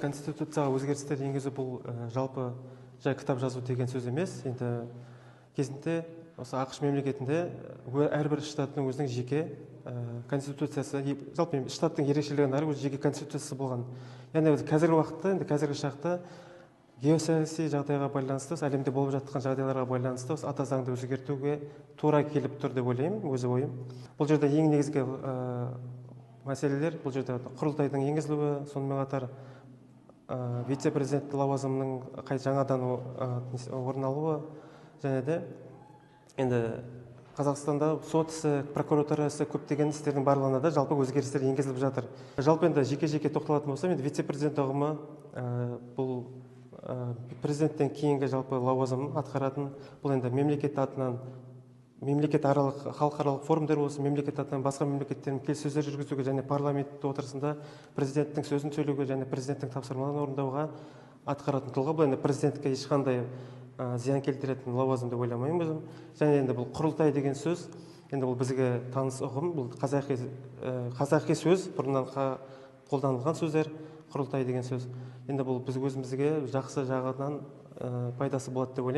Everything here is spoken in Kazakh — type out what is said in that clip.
конституцияға өзгерістер енгізу бұл жалпы жай кітап жазу деген сөз емес. Енді кезінде осы ақш мемлекетінде әрбір штаттың өзінің жеке конституциясы, жалпы штаттың ерекшелігінен ары жеке конституциясы болған. Яғни қазіргі уақытта, енді қазіргі шақта геосаяси жағдайға байланысты, әлемде болып жатқан жағдайларға байланысты ата заңды өзгертуге тура келіп тұр деп ойлаймын, өзі ойым. Бұл жерде ең негізгі мәселелер, бұл жерде құрылтайдың енгізілуі, сонымен қатар вице-президент лауазымының жаңадан орын алуы, және де енді Қазақстанда сот ісі, прокуратура ісі көптеген істердің барлығына да жалпы өзгерістер енгізіліп жатыр. Жалпы енді жеке-жеке тоқталатын болсам, енді вице-президент ұғымы бұл президенттен кейінгі жалпы лауазым атқаратын, бұл енді мемлекет атынан мемлекетаралық халықаралық форумдар болсын, мемлекет атынан басқа мемлекеттермен келіссөздер жүргізуге және парламент отырысында президенттің сөзін сөйлеуге және президенттің тапсырмаларын орындауға атқаратын тұлға. Бұл енді президентке ешқандай зиян келтіретін лауазым деп ойламаймын өзім. Және енді бұл құрылтай деген сөз, енді бұл бізге таныс ұғым, бұл қазақи сөз, бұрыннан қолданылған сөздер, құрылтай деген сөз. Енді бұл біз өзімізге жақсы жағынан пайдасы болады деп ойлаймын.